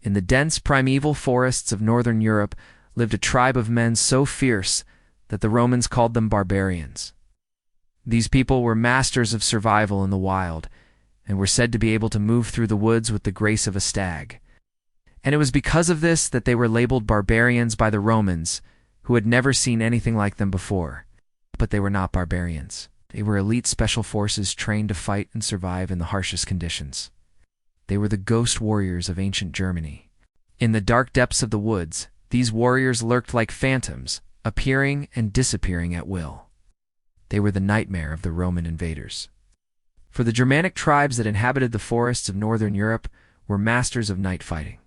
In the dense primeval forests of northern Europe lived a tribe of men so fierce that the Romans called them barbarians. These people were masters of survival in the wild, and were said to be able to move through the woods with the grace of a stag. And it was because of this that they were labeled barbarians by the Romans, who had never seen anything like them before. But they were not barbarians. They were elite special forces trained to fight and survive in the harshest conditions. They were the ghost warriors of ancient Germany. In the dark depths of the woods, these warriors lurked like phantoms, appearing and disappearing at will. They were the nightmare of the Roman invaders. For the Germanic tribes that inhabited the forests of northern Europe were masters of night fighting.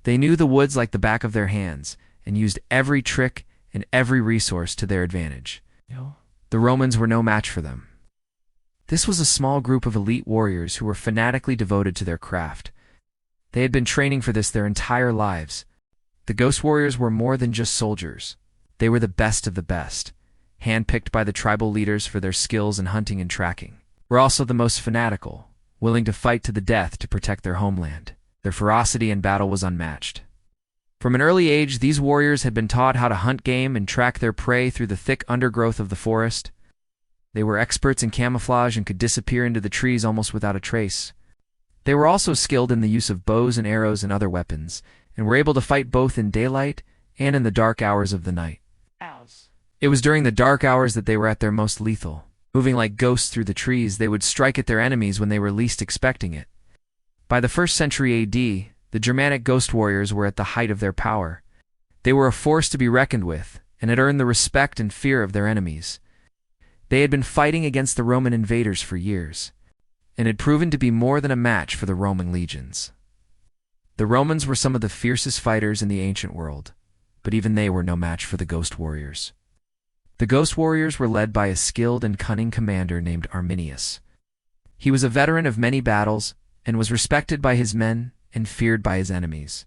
They knew the woods like the back of their hands and used every trick and every resource to their advantage. The Romans were no match for them. This was a small group of elite warriors who were fanatically devoted to their craft. They had been training for this their entire lives. The ghost warriors were more than just soldiers. They were the best of the best, handpicked by the tribal leaders for their skills in hunting and tracking. Were also the most fanatical, willing to fight to the death to protect their homeland. Their ferocity in battle was unmatched. From an early age, these warriors had been taught how to hunt game and track their prey through the thick undergrowth of the forest. They were experts in camouflage and could disappear into the trees almost without a trace. They were also skilled in the use of bows and arrows and other weapons, and were able to fight both in daylight and in the dark hours of the night. It was during the dark hours that they were at their most lethal. Moving like ghosts through the trees, they would strike at their enemies when they were least expecting it. By the 1st century AD, the Germanic ghost warriors were at the height of their power. They were a force to be reckoned with, and had earned the respect and fear of their enemies. They had been fighting against the Roman invaders for years, and had proven to be more than a match for the Roman legions. The Romans were some of the fiercest fighters in the ancient world, but even they were no match for the ghost warriors. The ghost warriors were led by a skilled and cunning commander named Arminius. He was a veteran of many battles, and was respected by his men and feared by his enemies.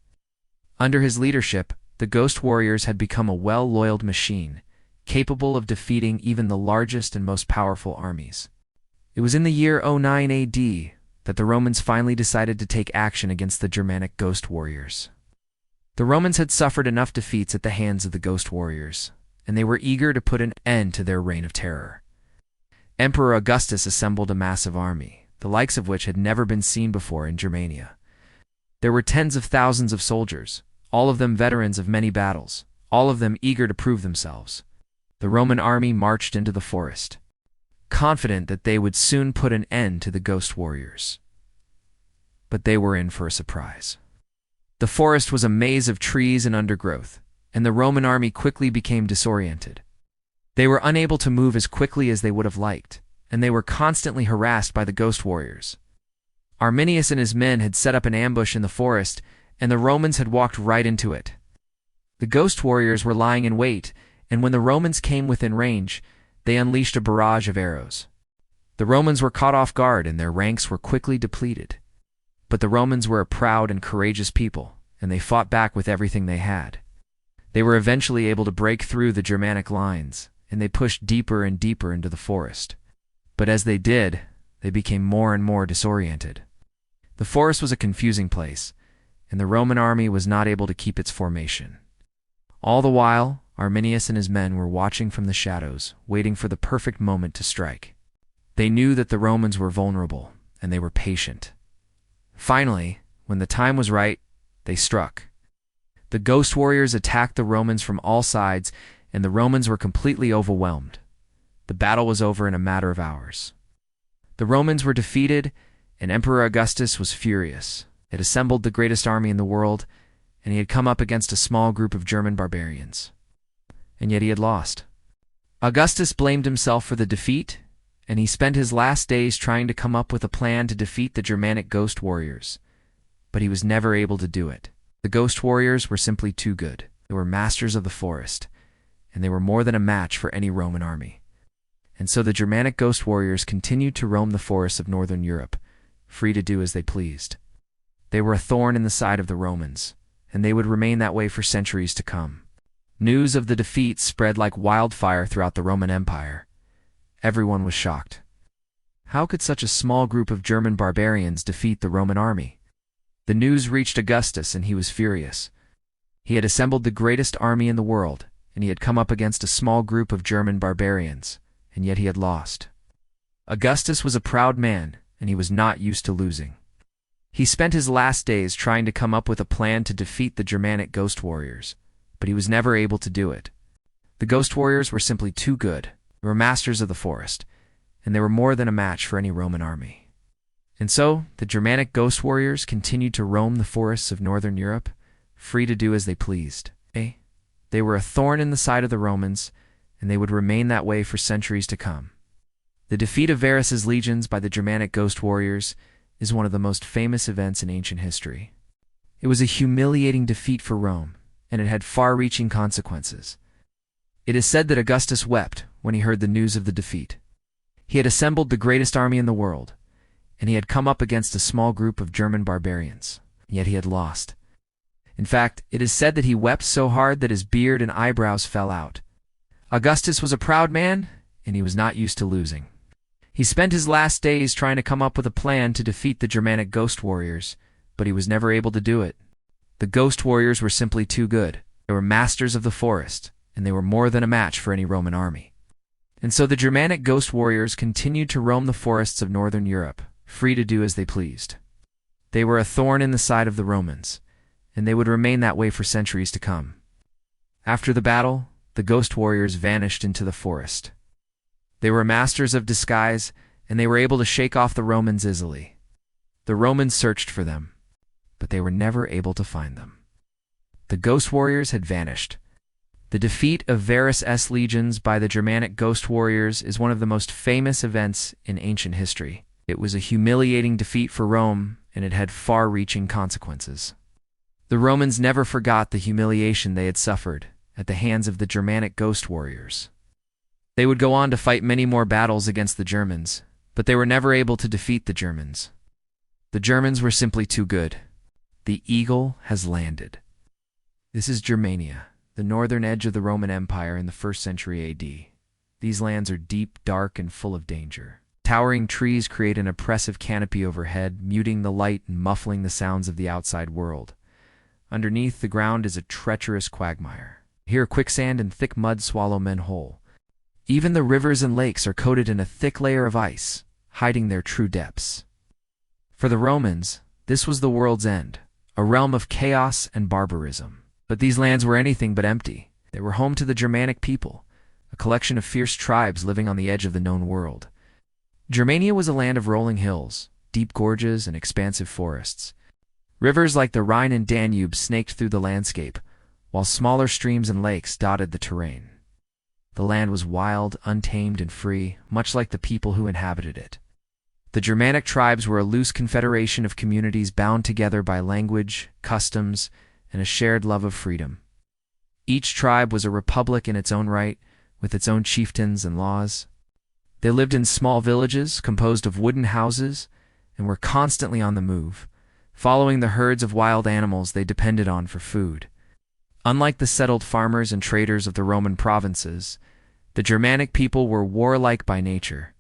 Under his leadership, the ghost warriors had become a well-oiled machine, capable of defeating even the largest and most powerful armies. It was in the year 09 AD that the Romans finally decided to take action against the Germanic ghost warriors. The Romans had suffered enough defeats at the hands of the ghost warriors, and they were eager to put an end to their reign of terror. Emperor Augustus assembled a massive army, the likes of which had never been seen before in Germania. There were tens of thousands of soldiers, all of them veterans of many battles, all of them eager to prove themselves. The Roman army marched into the forest, confident that they would soon put an end to the ghost warriors. But they were in for a surprise. The forest was a maze of trees and undergrowth, and the Roman army quickly became disoriented. They were unable to move as quickly as they would have liked, and they were constantly harassed by the ghost warriors. Arminius and his men had set up an ambush in the forest, and the Romans had walked right into it. The ghost warriors were lying in wait, and when the Romans came within range, they unleashed a barrage of arrows. The Romans were caught off guard, and their ranks were quickly depleted. But the Romans were a proud and courageous people, and they fought back with everything they had. They were eventually able to break through the Germanic lines, and they pushed deeper and deeper into the forest. But as they did, they became more and more disoriented. The forest was a confusing place, and the Roman army was not able to keep its formation. All the while, Arminius and his men were watching from the shadows, waiting for the perfect moment to strike. They knew that the Romans were vulnerable, and they were patient. Finally, when the time was right, they struck. The ghost warriors attacked the Romans from all sides, and the Romans were completely overwhelmed. The battle was over in a matter of hours. The Romans were defeated, and Emperor Augustus was furious. He had assembled the greatest army in the world, and he had come up against a small group of German barbarians. And yet he had lost. Augustus blamed himself for the defeat, and he spent his last days trying to come up with a plan to defeat the Germanic ghost warriors. But he was never able to do it. The ghost warriors were simply too good. They were masters of the forest, and they were more than a match for any Roman army. And so the Germanic ghost warriors continued to roam the forests of northern Europe, free to do as they pleased. They were a thorn in the side of the Romans, and they would remain that way for centuries to come. News of the defeat spread like wildfire throughout the Roman Empire. Everyone was shocked. How could such a small group of German barbarians defeat the Roman army? The news reached Augustus, and he was furious. He had assembled the greatest army in the world, and he had come up against a small group of German barbarians, and yet he had lost. Augustus was a proud man, and he was not used to losing. He spent his last days trying to come up with a plan to defeat the Germanic ghost warriors, but he was never able to do it. The ghost warriors were simply too good. They were masters of the forest, and they were more than a match for any Roman army. And so, the Germanic ghost warriors continued to roam the forests of northern Europe, free to do as they pleased. They were a thorn in the side of the Romans, and they would remain that way for centuries to come. The defeat of Varus's legions by the Germanic ghost warriors is one of the most famous events in ancient history. It was a humiliating defeat for Rome, and it had far-reaching consequences. It is said that Augustus wept when he heard the news of the defeat. He had assembled the greatest army in the world, and he had come up against a small group of German barbarians, yet he had lost. In fact, it is said that he wept so hard that his beard and eyebrows fell out. Augustus was a proud man, and he was not used to losing. He spent his last days trying to come up with a plan to defeat the Germanic ghost warriors, but he was never able to do it. The ghost warriors were simply too good. They were masters of the forest, and they were more than a match for any Roman army. And so the Germanic ghost warriors continued to roam the forests of northern Europe, free to do as they pleased. They were a thorn in the side of the Romans, and they would remain that way for centuries to come. After the battle, the ghost warriors vanished into the forest. They were masters of disguise, and they were able to shake off the Romans easily. The Romans searched for them, but they were never able to find them. The ghost warriors had vanished. The defeat of Varus's legions by the Germanic ghost warriors is one of the most famous events in ancient history. It was a humiliating defeat for Rome, and it had far-reaching consequences. The Romans never forgot the humiliation they had suffered at the hands of the Germanic ghost warriors. They would go on to fight many more battles against the Germans, but they were never able to defeat the Germans. The Germans were simply too good. The eagle has landed. This is Germania, the northern edge of the Roman Empire in the 1st century AD. These lands are deep, dark, and full of danger. Towering trees create an oppressive canopy overhead, muting the light and muffling the sounds of the outside world. Underneath, the ground is a treacherous quagmire. Here, quicksand and thick mud swallow men whole. Even the rivers and lakes are coated in a thick layer of ice, hiding their true depths. For the Romans, this was the world's end, a realm of chaos and barbarism. But these lands were anything but empty. They were home to the Germanic people, a collection of fierce tribes living on the edge of the known world. Germania was a land of rolling hills, deep gorges, and expansive forests. Rivers like the Rhine and Danube snaked through the landscape, while smaller streams and lakes dotted the terrain. The land was wild, untamed, and free, much like the people who inhabited it. The Germanic tribes were a loose confederation of communities bound together by language, customs, and a shared love of freedom. Each tribe was a republic in its own right, with its own chieftains and laws. They lived in small villages composed of wooden houses and were constantly on the move, following the herds of wild animals they depended on for food. Unlike the settled farmers and traders of the Roman provinces, the Germanic people were warlike by nature.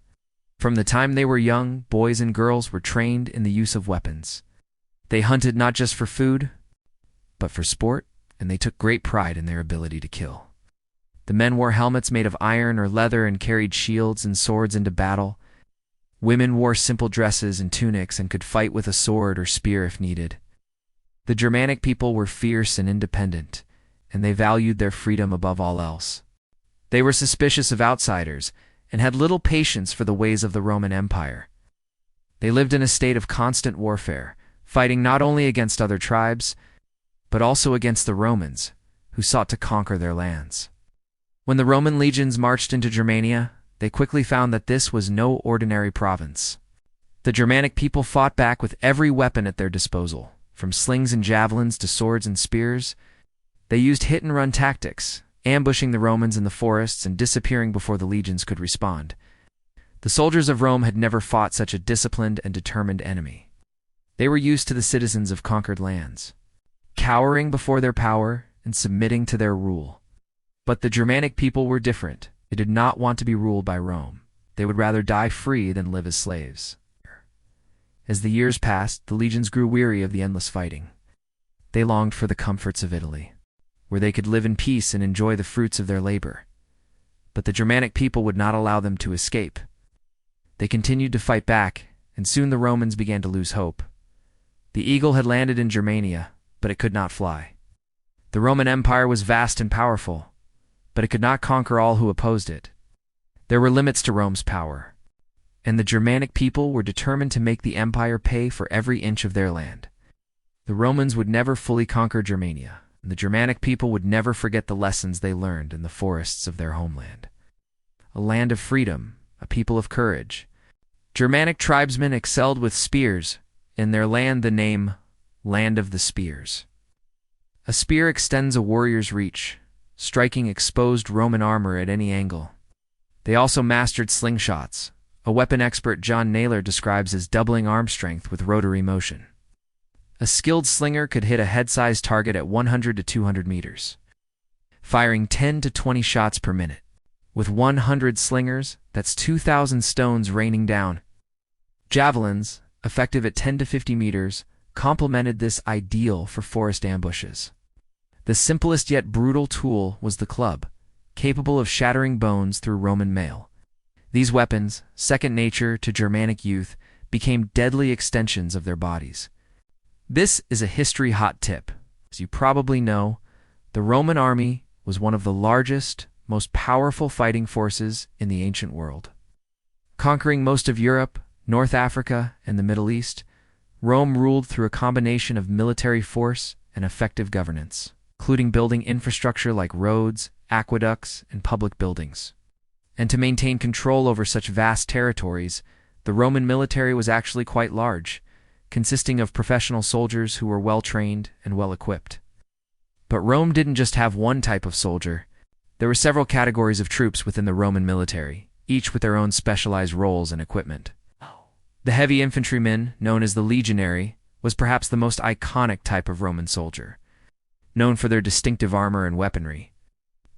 From the time they were young, boys and girls were trained in the use of weapons. They hunted not just for food, but for sport, and they took great pride in their ability to kill. The men wore helmets made of iron or leather and carried shields and swords into battle. Women wore simple dresses and tunics and could fight with a sword or spear if needed. The Germanic people were fierce and independent, and they valued their freedom above all else. They were suspicious of outsiders and had little patience for the ways of the Roman Empire. They lived in a state of constant warfare, fighting not only against other tribes, but also against the Romans, who sought to conquer their lands. When the Roman legions marched into Germania, they quickly found that this was no ordinary province. The Germanic people fought back with every weapon at their disposal, from slings and javelins to swords and spears. They used hit-and-run tactics, ambushing the Romans in the forests and disappearing before the legions could respond. The soldiers of Rome had never fought such a disciplined and determined enemy. They were used to the citizens of conquered lands, cowering before their power and submitting to their rule. But the Germanic people were different. They did not want to be ruled by Rome. They would rather die free than live as slaves. As the years passed, the legions grew weary of the endless fighting. They longed for the comforts of Italy, where they could live in peace and enjoy the fruits of their labor. But the Germanic people would not allow them to escape. They continued to fight back, and soon the Romans began to lose hope. The eagle had landed in Germania, but it could not fly. The Roman Empire was vast and powerful, but it could not conquer all who opposed it. There were limits to Rome's power, and the Germanic people were determined to make the empire pay for every inch of their land. The Romans would never fully conquer Germania, and the Germanic people would never forget the lessons they learned in the forests of their homeland. A land of freedom, a people of courage. Germanic tribesmen excelled with spears, in their land the name Land of the Spears. A spear extends a warrior's reach, striking exposed Roman armor at any angle. They also mastered slingshots, a weapon expert John Naylor describes as doubling arm strength with rotary motion. A skilled slinger could hit a head-sized target at 100 to 200 meters, firing 10 to 20 shots per minute. With 100 slingers, that's 2,000 stones raining down. Javelins, effective at 10 to 50 meters, complemented this ideal for forest ambushes. The simplest yet brutal tool was the club, capable of shattering bones through Roman mail. These weapons, second nature to Germanic youth, became deadly extensions of their bodies. This is a history hot tip. As you probably know, the Roman army was one of the largest, most powerful fighting forces in the ancient world. Conquering most of Europe, North Africa, and the Middle East, Rome ruled through a combination of military force and effective governance, including building infrastructure like roads, aqueducts, and public buildings. And to maintain control over such vast territories, the Roman military was actually quite large, consisting of professional soldiers who were well-trained and well-equipped. But Rome didn't just have one type of soldier. There were several categories of troops within the Roman military, each with their own specialized roles and equipment. The heavy infantryman, known as the legionary, was perhaps the most iconic type of Roman soldier, known for their distinctive armor and weaponry.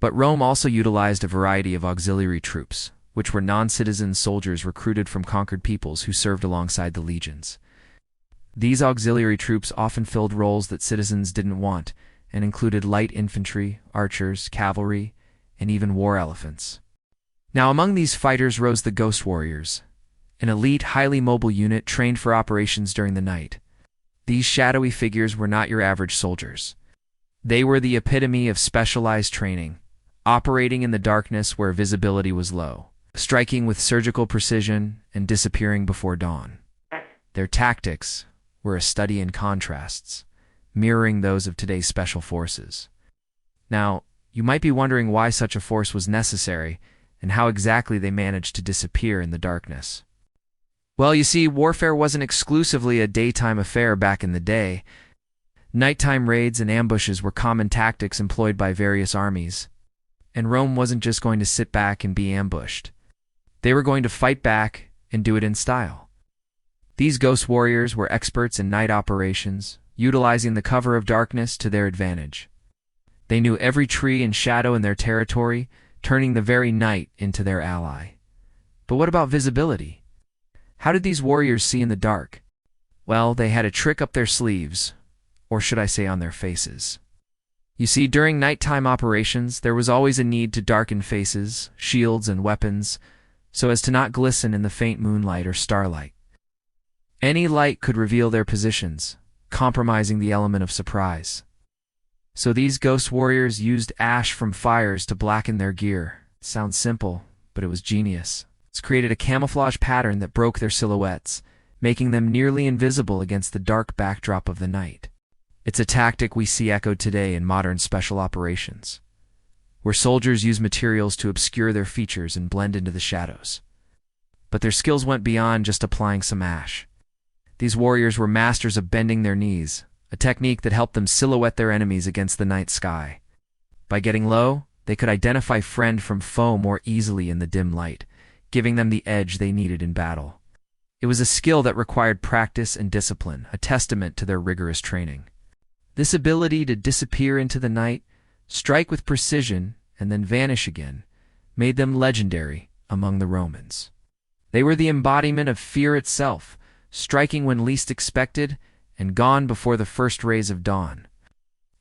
But Rome also utilized a variety of auxiliary troops, which were non-citizen soldiers recruited from conquered peoples who served alongside the legions. These auxiliary troops often filled roles that citizens didn't want, and included light infantry, archers, cavalry, and even war elephants. Now among these fighters rose the Ghost Warriors, an elite, highly mobile unit trained for operations during the night. These shadowy figures were not your average soldiers. They were the epitome of specialized training, operating in the darkness where visibility was low, striking with surgical precision and disappearing before dawn. Their tactics were a study in contrasts, mirroring those of today's special forces. Now, you might be wondering why such a force was necessary and how exactly they managed to disappear in the darkness. Well, you see, warfare wasn't exclusively a daytime affair back in the day. Nighttime raids and ambushes were common tactics employed by various armies. And Rome wasn't just going to sit back and be ambushed. They were going to fight back and do it in style. These ghost warriors were experts in night operations, utilizing the cover of darkness to their advantage. They knew every tree and shadow in their territory, turning the very night into their ally. But what about visibility? How did these warriors see in the dark? Well, they had a trick up their sleeves, or should I say on their faces. You see, during nighttime operations, there was always a need to darken faces, shields, and weapons, so as to not glisten in the faint moonlight or starlight. Any light could reveal their positions, compromising the element of surprise. So these ghost warriors used ash from fires to blacken their gear. It sounds simple, but it was genius. It's created a camouflage pattern that broke their silhouettes, making them nearly invisible against the dark backdrop of the night. It's a tactic we see echoed today in modern special operations, where soldiers use materials to obscure their features and blend into the shadows. But their skills went beyond just applying some ash. These warriors were masters of bending their knees, a technique that helped them silhouette their enemies against the night sky. By getting low, they could identify friend from foe more easily in the dim light, giving them the edge they needed in battle. It was a skill that required practice and discipline, a testament to their rigorous training. This ability to disappear into the night, strike with precision, and then vanish again, made them legendary among the Romans. They were the embodiment of fear itself, striking when least expected and gone before the first rays of dawn.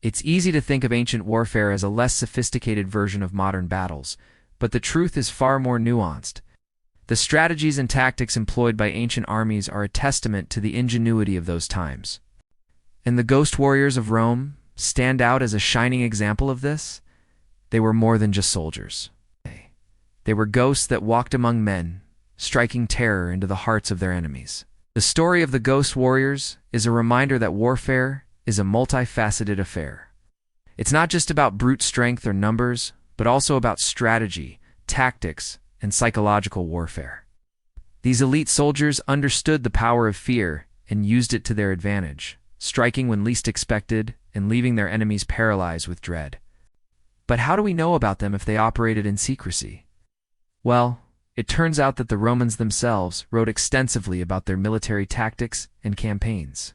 It's easy to think of ancient warfare as a less sophisticated version of modern battles, but the truth is far more nuanced. The strategies and tactics employed by ancient armies are a testament to the ingenuity of those times. And the ghost warriors of Rome stand out as a shining example of this. They were more than just soldiers. They were ghosts that walked among men, striking terror into the hearts of their enemies. The story of the ghost warriors is a reminder that warfare is a multifaceted affair. It's not just about brute strength or numbers, but also about strategy, tactics, and psychological warfare. These elite soldiers understood the power of fear and used it to their advantage, striking when least expected and leaving their enemies paralyzed with dread. But how do we know about them if they operated in secrecy? Well, it turns out that the Romans themselves wrote extensively about their military tactics and campaigns.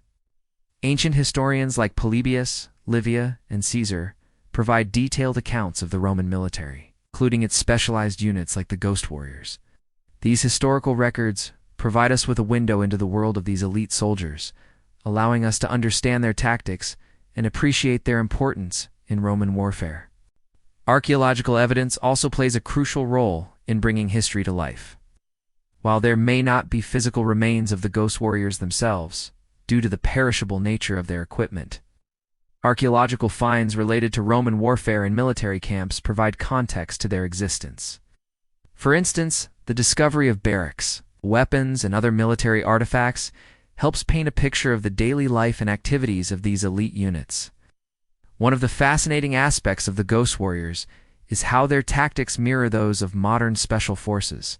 Ancient historians like Polybius, Livia, and Caesar provide detailed accounts of the Roman military, including its specialized units like the ghost warriors. These historical records provide us with a window into the world of these elite soldiers, allowing us to understand their tactics and appreciate their importance in Roman warfare. Archaeological evidence also plays a crucial role in bringing history to life. While there may not be physical remains of the ghost warriors themselves, due to the perishable nature of their equipment, archaeological finds related to Roman warfare and military camps provide context to their existence. For instance, the discovery of barracks, weapons, and other military artifacts helps paint a picture of the daily life and activities of these elite units. One of the fascinating aspects of the ghost warriors is how their tactics mirror those of modern special forces.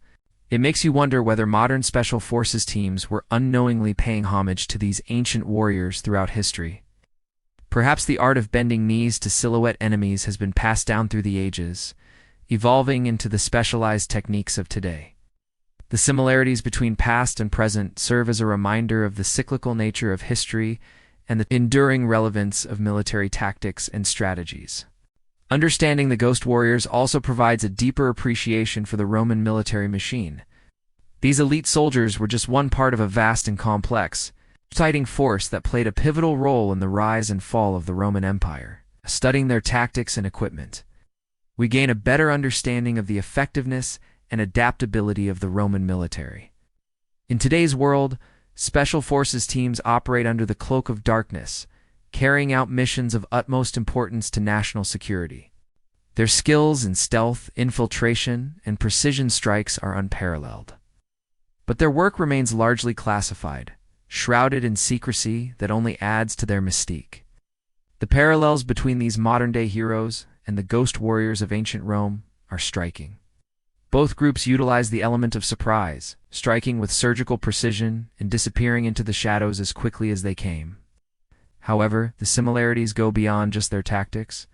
It makes you wonder whether modern special forces teams were unknowingly paying homage to these ancient warriors throughout history. Perhaps the art of bending knees to silhouette enemies has been passed down through the ages, evolving into the specialized techniques of today. The similarities between past and present serve as a reminder of the cyclical nature of history and the enduring relevance of military tactics and strategies. Understanding the ghost warriors also provides a deeper appreciation for the Roman military machine. These elite soldiers were just one part of a vast and complex, fighting force that played a pivotal role in the rise and fall of the Roman Empire. Studying their tactics and equipment, we gain a better understanding of the effectiveness and adaptability of the Roman military. In today's world, special forces teams operate under the cloak of darkness, carrying out missions of utmost importance to national security. Their skills in stealth, infiltration, and precision strikes are unparalleled. But their work remains largely classified, shrouded in secrecy that only adds to their mystique. The parallels between these modern-day heroes and the ghost warriors of ancient Rome are striking. Both groups utilize the element of surprise, striking with surgical precision and disappearing into the shadows as quickly as they came. However, the similarities go beyond just their tactics.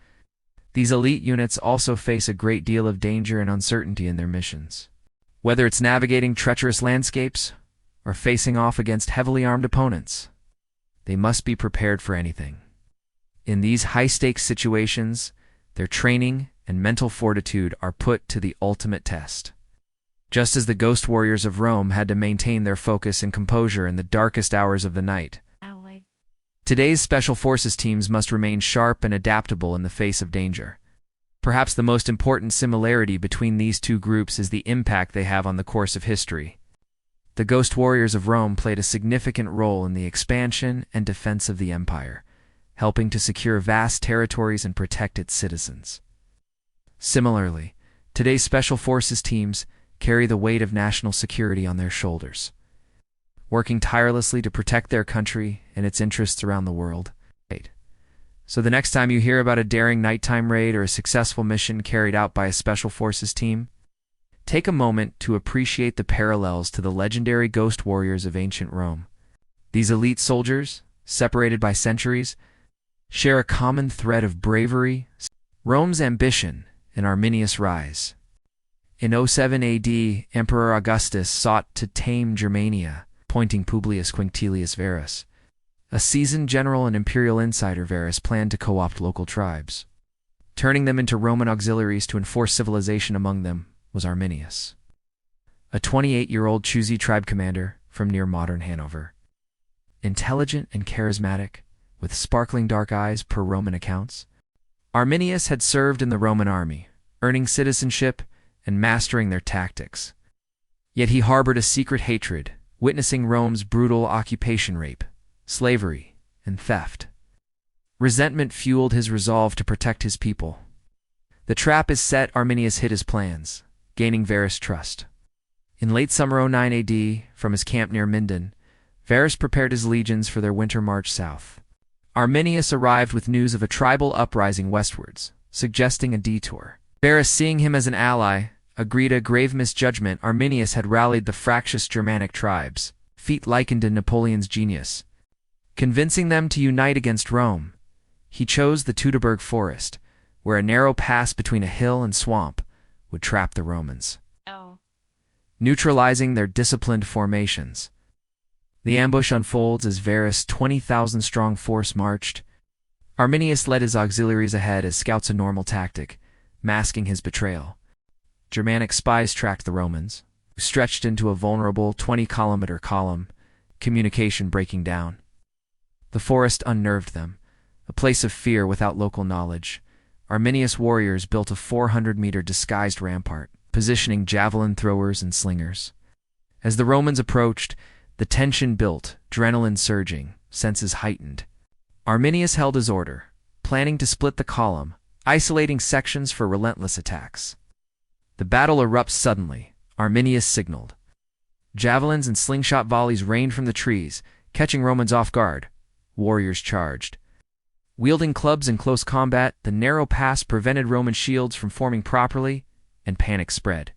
These elite units also face a great deal of danger and uncertainty in their missions. Whether it's navigating treacherous landscapes or facing off against heavily armed opponents, they must be prepared for anything. In these high-stakes situations, their training and mental fortitude are put to the ultimate test. Just as the ghost warriors of Rome had to maintain their focus and composure in the darkest hours of the night, today's special forces teams must remain sharp and adaptable in the face of danger. Perhaps the most important similarity between these two groups is the impact they have on the course of history. The ghost warriors of Rome played a significant role in the expansion and defense of the empire, helping to secure vast territories and protect its citizens. Similarly, today's special forces teams carry the weight of national security on their shoulders, working tirelessly to protect their country and its interests around the world. So the next time you hear about a daring nighttime raid or a successful mission carried out by a special forces team, take a moment to appreciate the parallels to the legendary ghost warriors of ancient Rome. These elite soldiers, separated by centuries, share a common thread of bravery, Rome's ambition, and Arminius' rise. In 07 AD, Emperor Augustus sought to tame Germania, appointing Publius Quinctilius Varus. A seasoned general and imperial insider, Varus planned to co-opt local tribes. Turning them into Roman auxiliaries to enforce civilization among them was Arminius, a 28-year-old choosy tribe commander from near modern Hanover. intelligent and charismatic, with sparkling dark eyes per Roman accounts. Arminius had served in the Roman army, earning citizenship and mastering their tactics. Yet he harbored a secret hatred, witnessing Rome's brutal occupation, rape, slavery, and theft. Resentment fueled his resolve to protect his people. The trap is set. Arminius hid his plans, gaining Varus' trust. In late summer 09 AD, from his camp near Minden, Varus prepared his legions for their winter march south. Arminius arrived with news of a tribal uprising westwards, suggesting a detour. Varus, seeing him as an ally, agreed. A grave misjudgment. Arminius had rallied the fractious Germanic tribes, feat likened in Napoleon's genius. Convincing them to unite against Rome, he chose the Teutoburg Forest, where a narrow pass between a hill and swamp would trap the Romans, neutralizing their disciplined formations. The ambush unfolds as Varus' 20,000-strong force marched. Arminius led his auxiliaries ahead as scouts, a normal tactic, masking his betrayal. Germanic spies tracked the Romans, who stretched into a vulnerable 20-kilometer column, communication breaking down. The forest unnerved them, a place of fear without local knowledge. Arminius' warriors built a 400-meter disguised rampart, positioning javelin throwers and slingers. As the Romans approached, the tension built, adrenaline surging, senses heightened. Arminius held his order, planning to split the column, isolating sections for relentless attacks. The battle erupts suddenly. Arminius signaled. Javelins and slingshot volleys rained from the trees, catching Romans off guard. Warriors charged. Wielding clubs in close combat, the narrow pass prevented Roman shields from forming properly, and panic spread.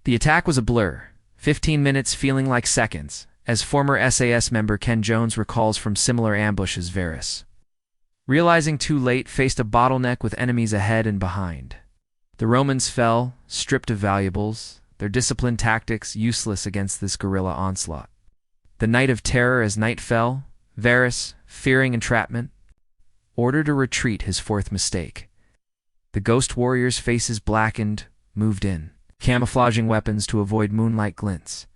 The attack was a blur, 15 minutes feeling like seconds, as former SAS member Ken Jones recalls from similar ambushes. Varus, realizing too late, faced a bottleneck with enemies ahead and behind. The Romans fell, stripped of valuables, their disciplined tactics useless against this guerrilla onslaught. The night of terror. As night fell, Varus, fearing entrapment, ordered a retreat, his fourth mistake. The ghost warriors' faces blackened, moved in, camouflaging weapons to avoid moonlight glints.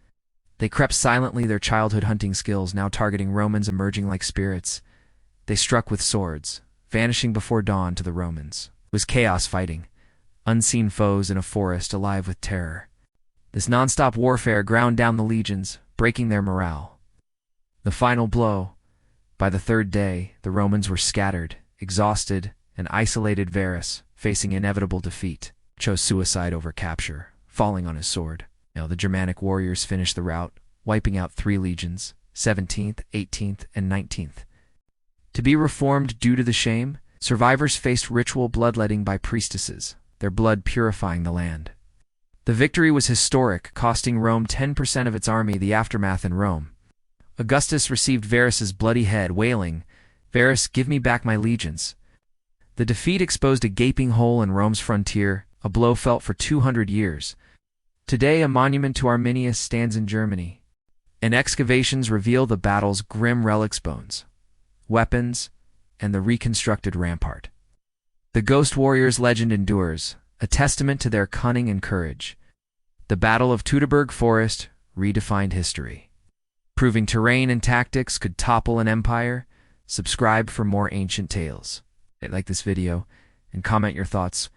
They crept silently, their childhood hunting skills now targeting Romans emerging like spirits. They struck with swords, vanishing before dawn. To the Romans, it was chaos fighting, unseen foes in a forest alive with terror. This non-stop warfare ground down the legions, breaking their morale. The final blow. By the third day, the Romans were scattered, exhausted, and isolated. Varus, facing inevitable defeat, chose suicide over capture, falling on his sword. The Germanic warriors finished the rout, wiping out 3 legions, 17th, 18th, and 19th. To be reformed due to the shame, survivors faced ritual bloodletting by priestesses, their blood purifying the land. The victory was historic, costing Rome 10% of its army. The aftermath in Rome. Augustus received Varus's bloody head, wailing, "Varus, give me back my legions." The defeat exposed a gaping hole in Rome's frontier, a blow felt for 200 years. Today, a monument to Arminius stands in Germany, and excavations reveal the battle's grim relics, bones, weapons, and the reconstructed rampart. The Ghost Warriors' legend endures, a testament to their cunning and courage. The Battle of Teutoburg Forest redefined history, proving terrain and tactics could topple an empire. Subscribe for more ancient tales. Like this video, and comment your thoughts.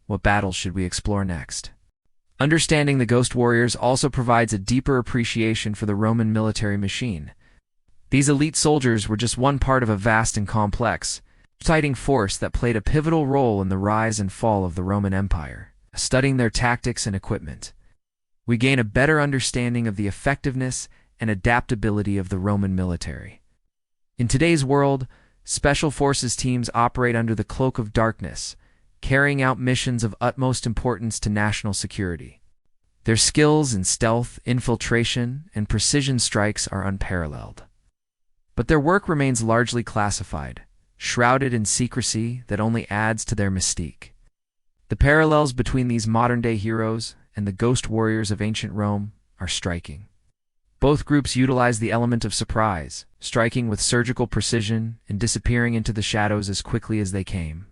What battles should we explore next? Understanding the Ghost Warriors also provides a deeper appreciation for the Roman military machine. These elite soldiers were just one part of a vast and complex, fighting force that played a pivotal role in the rise and fall of the Roman Empire. Studying their tactics and equipment, we gain a better understanding of the effectiveness and adaptability of the Roman military. In today's world, special forces teams operate under the cloak of darkness, carrying out missions of utmost importance to national security. Their skills in stealth, infiltration, and precision strikes are unparalleled. But their work remains largely classified, shrouded in secrecy that only adds to their mystique. The parallels between these modern-day heroes and the ghost warriors of ancient Rome are striking. Both groups utilize the element of surprise, striking with surgical precision and disappearing into the shadows as quickly as they came.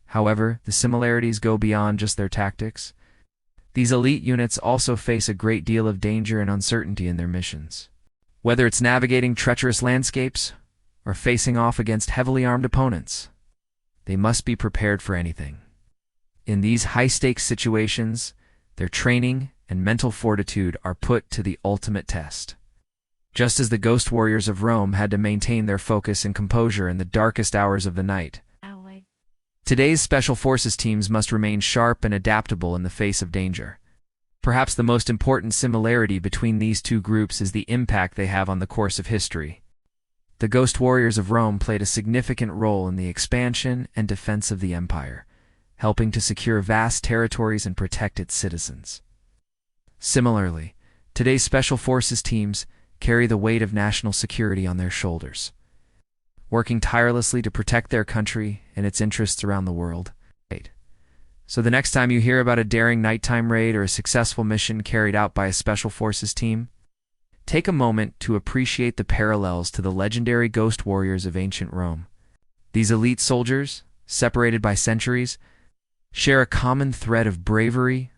However, the similarities go beyond just their tactics. These elite units also face a great deal of danger and uncertainty in their missions. Whether it's navigating treacherous landscapes or facing off against heavily armed opponents, they must be prepared for anything. In these high-stakes situations, their training and mental fortitude are put to the ultimate test. Just as the ghost warriors of Rome had to maintain their focus and composure in the darkest hours of the night, today's special forces teams must remain sharp and adaptable in the face of danger. Perhaps the most important similarity between these two groups is the impact they have on the course of history. The Ghost Warriors of Rome played a significant role in the expansion and defense of the empire, helping to secure vast territories and protect its citizens. Similarly, today's special forces teams carry the weight of national security on their shoulders, working tirelessly to protect their country and its interests around the world. So the next time you hear about a daring nighttime raid or a successful mission carried out by a special forces team, take a moment to appreciate the parallels to the legendary ghost warriors of ancient Rome. These elite soldiers, separated by centuries, share a common thread of bravery,